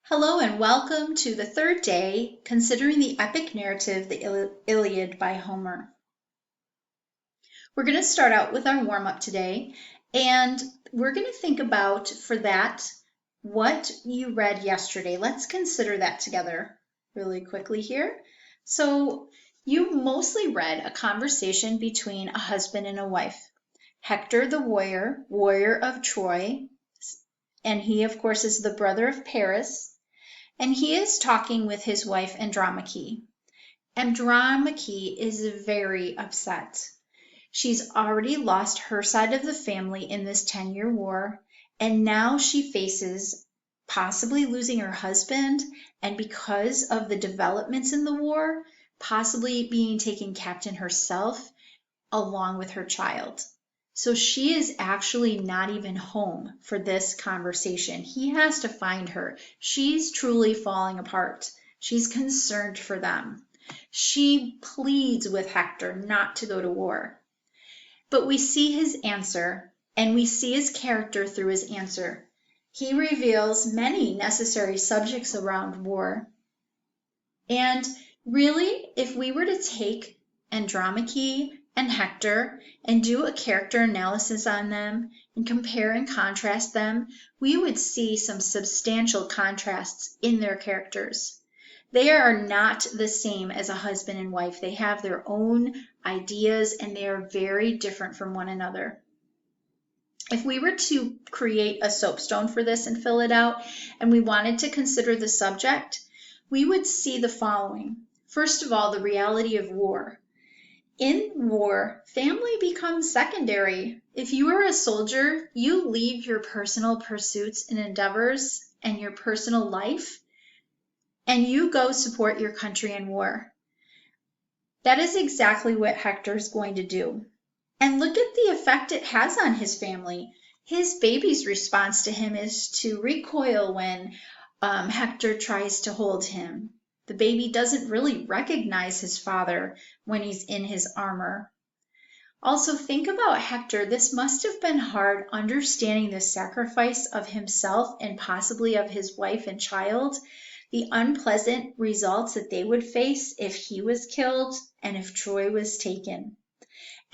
Hello and welcome to the third day considering the epic narrative, the Iliad by Homer. We're going to start out with our warm-up today, and we're going to think about, for that, what you read yesterday. Let's consider that together really quickly here. So you mostly read a conversation between a husband and a wife. Hector the warrior of Troy, and he, of course, is the brother of Paris. And he is talking with his wife Andromache. Andromache is very upset. She's already lost her side of the family in this 10-year war, and now she faces possibly losing her husband, and because of the developments in the war, possibly being taken captain herself along with her child. So she is actually not even home for this conversation. He has to find her. She's truly falling apart. She's concerned for them. She pleads with Hector not to go to war. But we see his answer, and we see his character through his answer. He reveals many necessary subjects around war. And really, if we were to take Andromache and Hector and do a character analysis on them and compare and contrast them, we would see some substantial contrasts in their characters. They are not the same as a husband and wife. They have their own ideas and they are very different from one another. If we were to create a soapstone for this and fill it out, and we wanted to consider the subject, we would see the following. First of all, the reality of war. In war, family becomes secondary. If you are a soldier, you leave your personal pursuits and endeavors and your personal life, and you go support your country in war. That is exactly what Hector is going to do. And look at the effect it has on his family. His baby's response to him is to recoil when Hector tries to hold him. The baby doesn't really recognize his father when he's in his armor. Also, think about Hector. This must have been hard understanding the sacrifice of himself and possibly of his wife and child, the unpleasant results that they would face if he was killed and if Troy was taken.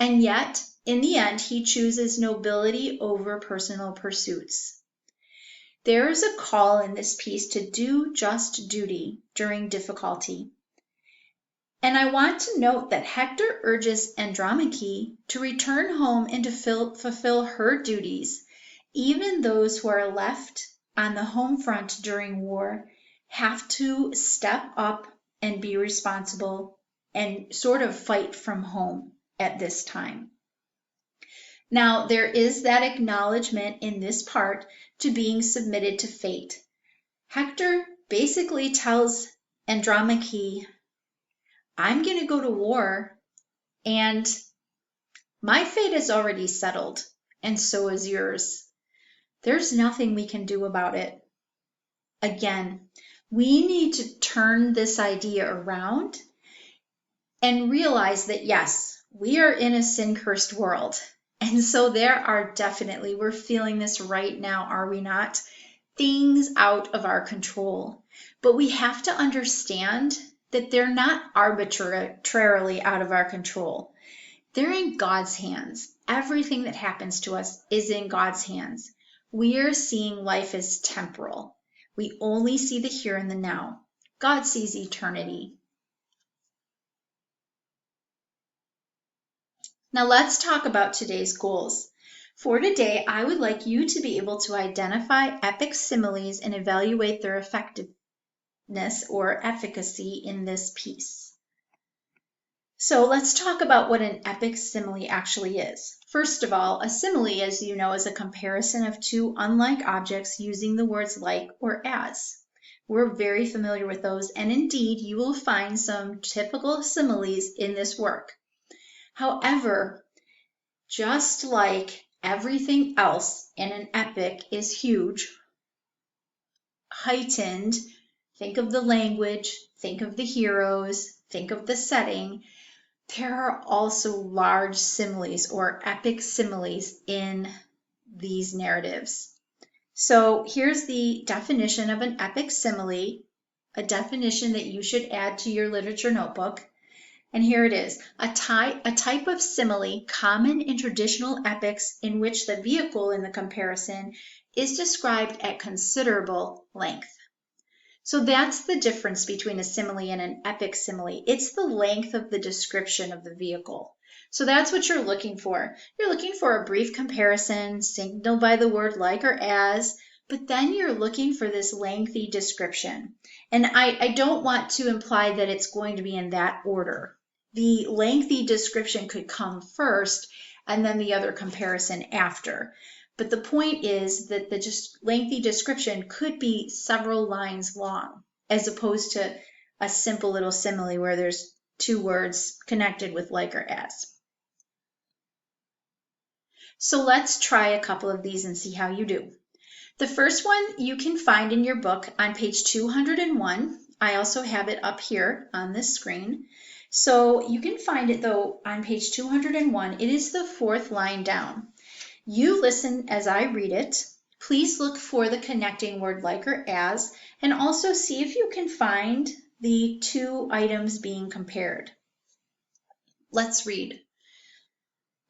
And yet, in the end, he chooses nobility over personal pursuits. There is a call in this piece to do just duty during difficulty. And I want to note that Hector urges Andromache to return home and to fulfill her duties. Even those who are left on the home front during war have to step up and be responsible and sort of fight from home at this time. Now, there is that acknowledgement in this part to being submitted to fate. Hector basically tells Andromache, I'm going to go to war, and my fate is already settled, and so is yours. There's nothing we can do about it. Again, we need to turn this idea around and realize that, yes, we are in a sin-cursed world. And so there are definitely, we're feeling this right now, are we not? Things out of our control. But we have to understand that they're not arbitrarily out of our control. They're in God's hands. Everything that happens to us is in God's hands. We are seeing life as temporal. We only see the here and the now. God sees eternity. Now let's talk about today's goals. For today, I would like you to be able to identify epic similes and evaluate their effectiveness or efficacy in this piece. So let's talk about what an epic simile actually is. First of all, a simile, as you know, is a comparison of two unlike objects using the words like or as. We're very familiar with those, and indeed, you will find some typical similes in this work. However, just like everything else in an epic is huge, heightened, think of the language, think of the heroes, think of the setting, there are also large similes or epic similes in these narratives. So here's the definition of an epic simile, a definition that you should add to your literature notebook. And here it is, a type of simile common in traditional epics in which the vehicle in the comparison is described at considerable length. So that's the difference between a simile and an epic simile. It's the length of the description of the vehicle. So that's what you're looking for. You're looking for a brief comparison signaled by the word like or as, but then you're looking for this lengthy description. And I don't want to imply that it's going to be in that order. The lengthy description could come first and then the other comparison after. But the point is that the just lengthy description could be several lines long, as opposed to a simple little simile where there's two words connected with like or as. So let's try a couple of these and see how you do. The first one you can find in your book on page 201. I also have it up here on this screen. So you can find it though on page 201. It is the fourth line down. You listen as I read it. Please look for the connecting word like or as, and also see if you can find the two items being compared. Let's read.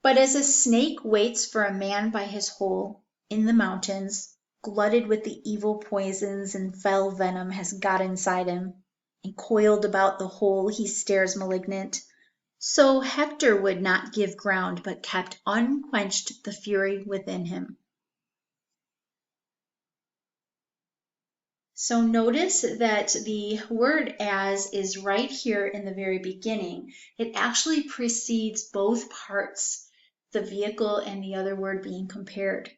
But as a snake waits for a man by his hole in the mountains, glutted with the evil poisons and fell venom has got inside him, and coiled about the hole he stares malignant, so Hector would not give ground, but kept unquenched the fury within him. So notice that the word as is right here in the very beginning. It actually precedes both parts, the vehicle and the other word being compared.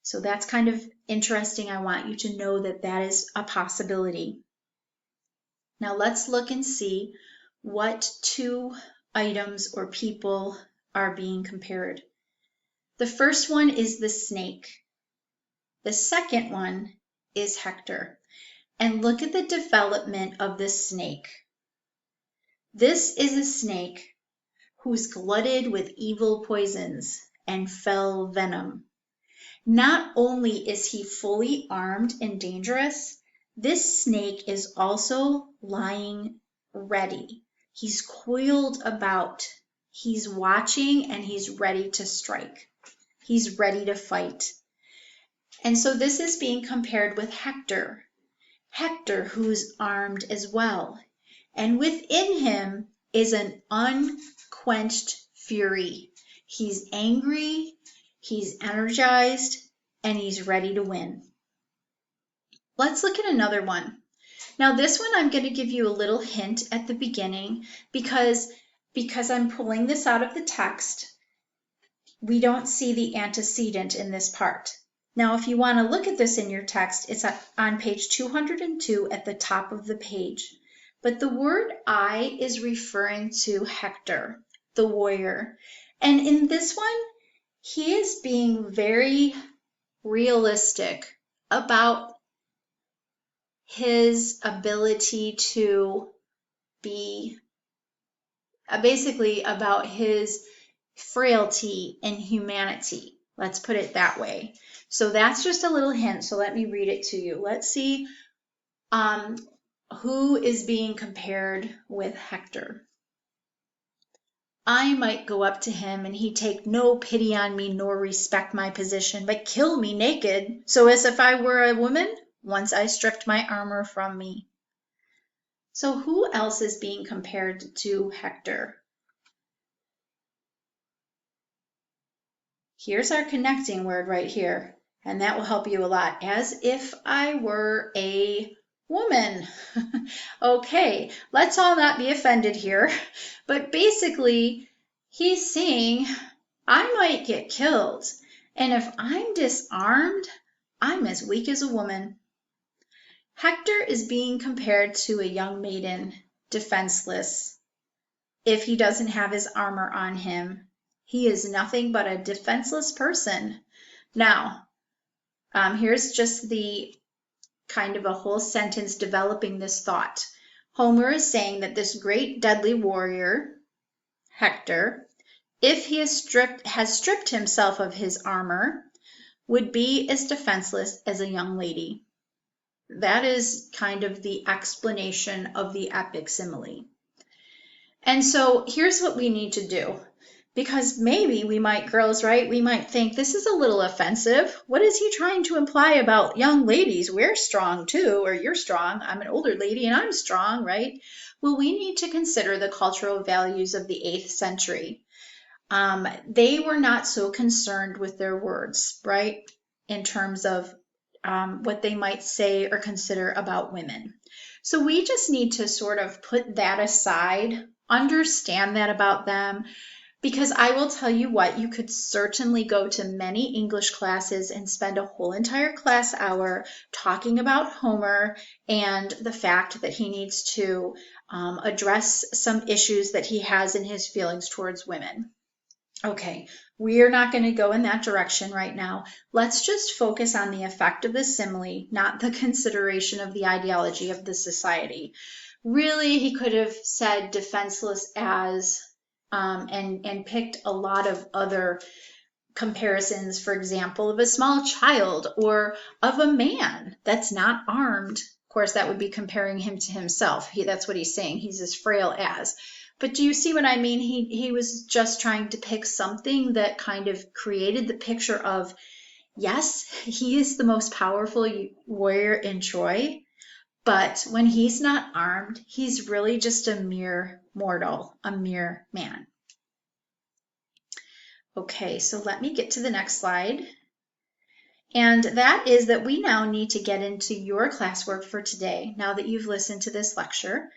So that's kind of interesting. I want you to know that that is a possibility. Now let's look and see what two items or people are being compared. The first one is the snake. The second one is Hector. And look at the development of this snake. This is a snake who's glutted with evil poisons and fell venom. Not only is he fully armed and dangerous, this snake is also lying ready. He's coiled about. He's watching and he's ready to strike. He's ready to fight. And so this is being compared with Hector. Hector, who's armed as well. And within him is an unquenched fury. He's angry, he's energized, and he's ready to win. Let's look at another one. Now this one I'm going to give you a little hint at the beginning because I'm pulling this out of the text. We don't see the antecedent in this part. Now if you want to look at this in your text, it's on page 202 at the top of the page. But the word I is referring to Hector, the warrior. And in this one, he is being very realistic about his ability to be, basically about his frailty and humanity. Let's put it that way. So that's just a little hint. So let me read it to you. Let's see who is being compared with Hector. I might go up to him, and he'd take no pity on me nor respect my position, but kill me naked, so as if I were a woman, once I stripped my armor from me. So who else is being compared to Hector? Here's our connecting word right here, and that will help you a lot. As if I were a woman. Okay, let's all not be offended here, but basically he's saying I might get killed, and if I'm disarmed, I'm as weak as a woman. Hector is being compared to a young maiden, defenseless. If he doesn't have his armor on him, he is nothing but a defenseless person. Now, here's just the kind of a whole sentence developing this thought. Homer is saying that this great deadly warrior, Hector, if he has stripped himself of his armor, would be as defenseless as a young lady. That is kind of the explanation of the epic simile. And so here's what we need to do. Because maybe we might, girls, right? We might think this is a little offensive. What is he trying to imply about young ladies? We're strong too, or you're strong. I'm an older lady and I'm strong, right? Well, we need to consider the cultural values of the 8th century. They were not so concerned with their words, right? In terms of what they might say or consider about women. So we just need to sort of put that aside, understand that about them. Because I will tell you what, you could certainly go to many English classes and spend a whole entire class hour talking about Homer and the fact that he needs to address some issues that he has in his feelings towards women. Okay, we're not going to go in that direction right now. Let's just focus on the effect of the simile, not the consideration of the ideology of the society. Really, he could have said defenseless as and picked a lot of other comparisons, for example, of a small child or of a man that's not armed. Of course, that would be comparing him to himself. That's what he's saying. He's as frail as. But do you see what I mean? He was just trying to pick something that kind of created the picture of, yes, he is the most powerful warrior in Troy, but when he's not armed, he's really just a mere mortal, a mere man. Okay, so let me get to the next slide. And that is that we now need to get into your classwork for today, now that you've listened to this lecture.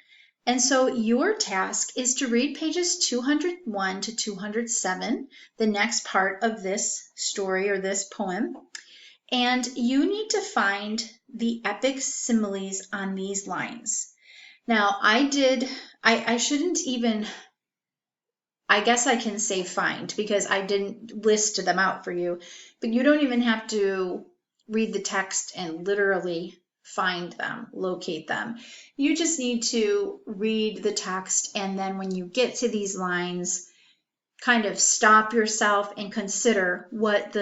And so your task is to read pages 201 to 207, the next part of this story or this poem. And you need to find the epic similes on these lines. Now, I shouldn't even, I guess I can say find because I didn't list them out for you, but you don't even have to read the text and literally find them, locate them. You just need to read the text, and then when you get to these lines, kind of stop yourself and consider what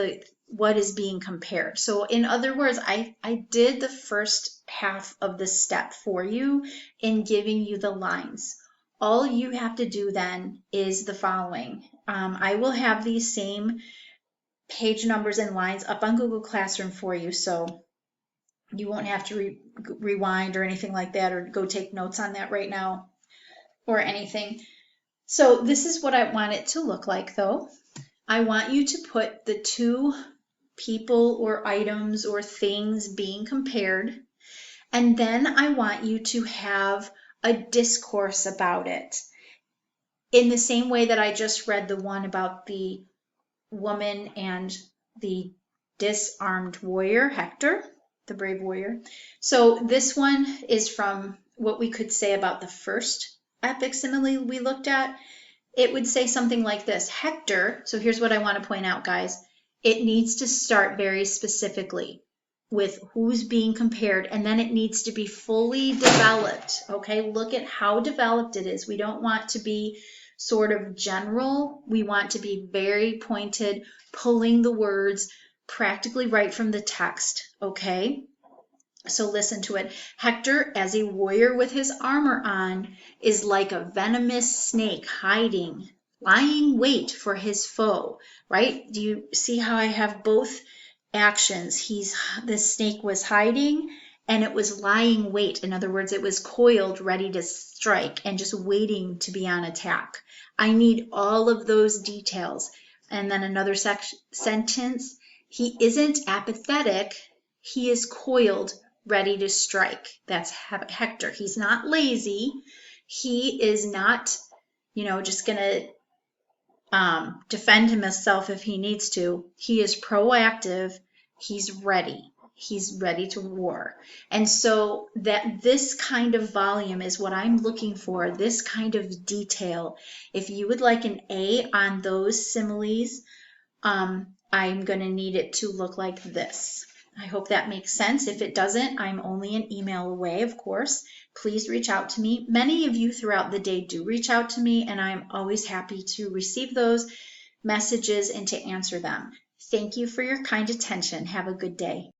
is being compared. So in other words, I did the first half of the step for you in giving you the lines. All you have to do then is the following. I will have these same page numbers and lines up on Google Classroom for you, so you won't have to rewind or anything like that, or go take notes on that right now or anything. So this is what I want it to look like, though. I want you to put the two people or items or things being compared, and then I want you to have a discourse about it. In the same way that I just read the one about the woman and the disarmed warrior, Hector, the brave warrior. So this one is from what we could say about the first epic simile we looked at. It would say something like this. Hector, so here's what I want to point out, guys. It needs to start very specifically with who's being compared, and then it needs to be fully developed. Okay, look at how developed it is. We don't want to be sort of general. We want to be very pointed, pulling the words practically right from the text. Okay, so listen to it. Hector, as a warrior with his armor on, is like a venomous snake hiding, lying wait for his foe, right? Do you see how I have both actions? The snake was hiding and it was lying wait. In other words, it was coiled, ready to strike and just waiting to be on attack. I need all of those details. And then another sentence, he isn't apathetic, he is coiled, ready to strike. That's Hector. He's not lazy. He is not, just going to defend himself if he needs to. He is proactive. He's ready. He's ready to war. And so that this kind of volume is what I'm looking for, this kind of detail. If you would like an A on those similes, I'm going to need it to look like this. I hope that makes sense. If it doesn't, I'm only an email away, of course. Please reach out to me. Many of you throughout the day do reach out to me, and I'm always happy to receive those messages and to answer them. Thank you for your kind attention. Have a good day.